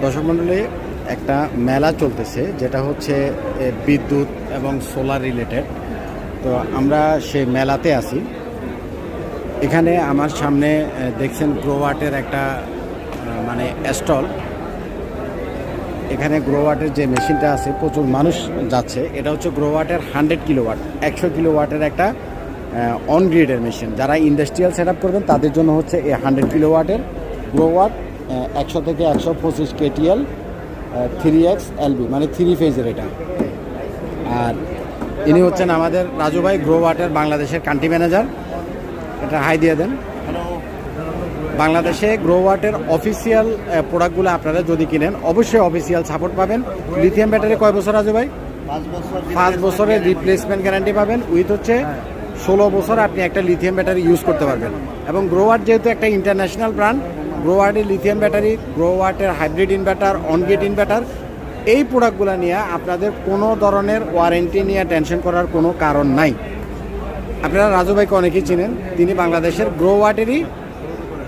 দর্শক মণ্ডলী, একটা মেলা চলতেছে যেটা হচ্ছে বিদ্যুৎ এবং সোলার রিলেটেড। তো আমরা সেই মেলাতে আছি। এখানে আমার সামনে দেখছেন গ্রোওয়াটের একটা মানে স্টল। এখানে গ্রোওয়াটের যে মেশিনটা আছে প্রচুর মানুষ যাচ্ছে। এটা হচ্ছে গ্রোওয়াটের 100 কিলোওয়াট 100 কিলোওয়াটের একটা অন গ্রিডের মেশিন। যারা ইন্ডাস্ট্রিয়াল সেট আপ করবেন তাদের জন্য হচ্ছে এই 100 কিলোওয়াটের গ্রোওয়াট 100 থেকে 125 কেটিএল 3X LB মানে 3 ফেজের এটা। আর ইনি হচ্ছেন আমাদের রাজু ভাই, গ্রোওয়াটের বাংলাদেশের কান্ট্রি ম্যানেজার। এটা হাই দিয়ে দেন। বাংলাদেশে গ্রোওয়াটের অফিসিয়াল প্রোডাক্টগুলো আপনারা যদি কিনেন অবশ্যই অফিসিয়াল সাপোর্ট পাবেন। লিথিয়াম ব্যাটারি কয় বছর রাজু ভাই? 5 বছরের রিপ্লেসমেন্ট গ্যারান্টি পাবেন। উইথ হচ্ছে 16 বছর আপনি একটা লিথিয়াম ব্যাটারি ইউজ করতে পারবেন। এবং গ্রোওয়াট যেহেতু একটা ইন্টারন্যাশনাল ব্র্যান্ড, গ্রোওয়াটের লিথিয়াম ব্যাটারি, গ্রোওয়াটের হাইব্রিড ইনভার্টার, অনগেট ইনভার্টার, এই প্রোডাক্টগুলো নিয়ে আপনাদের কোনো ধরনের ওয়ারেন্টি নিয়ে টেনশন করার কোনো কারণ নাই। আপনারা রাজু ভাইকে অনেকেই চিনেন, তিনি বাংলাদেশের গ্রোওয়াটেরই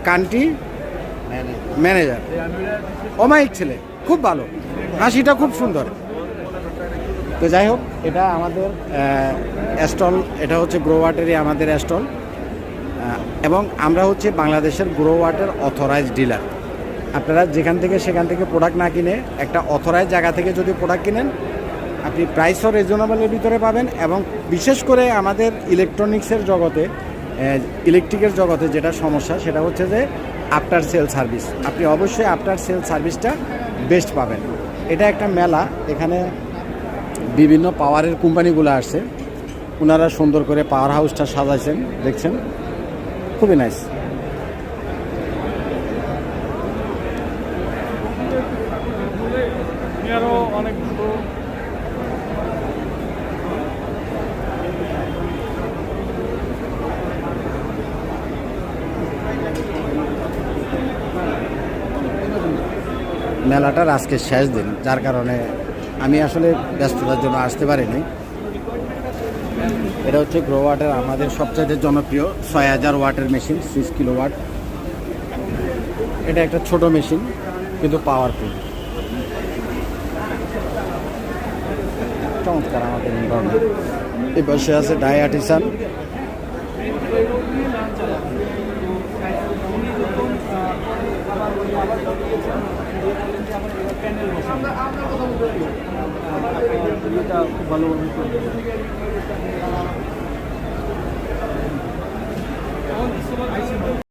কান্ট্রি ম্যানেজার। অমায়িক ছেলে, খুব ভালো, হাসিটা খুব সুন্দর। তো যাই হোক, এটা আমাদের স্টল, এটা হচ্ছে গ্রোওয়াটেরই আমাদের স্টল। এবং আমরা হচ্ছে বাংলাদেশের গ্রোওয়াটের অথরাইজড ডিলার। আপনারা যেখান থেকে সেখান থেকে প্রোডাক্ট না কিনে একটা অথরাইজ জায়গা থেকে যদি প্রোডাক্ট কিনেন আপনি প্রাইসও রিজনেবলের ভিতরে পাবেন। এবং বিশেষ করে আমাদের ইলেকট্রনিক্সের জগতে, ইলেকট্রিকের জগতে যেটা সমস্যা সেটা হচ্ছে যে আফটার সেল সার্ভিস। আপনি অবশ্যই আফটার সেল সার্ভিসটা বেস্ট পাবেন। এটা একটা মেলা, এখানে বিভিন্ন পাওয়ারের কোম্পানিগুলো আসছে। ওনারা সুন্দর করে পাওয়ার হাউসটা সাজাইছেন, দেখছেন, খুবই নাইস। মেলাটার আজকে শেষ দিন, যার কারণে আমি আসলে ব্যস্ততার জন্য আসতে পারিনি। এটা হচ্ছে গ্রোওয়াটের আমাদের সবচেয়ে জনপ্রিয় 6000 ওয়াটের মেশিন, 6 কিলোওয়াট। এটা একটা ছোট মেশিন কিন্তু পাওয়ারফুল, চমৎকার আমাদের ধরনের। এই পাশে আছে ডাই আর্টিসান। খুব ভালো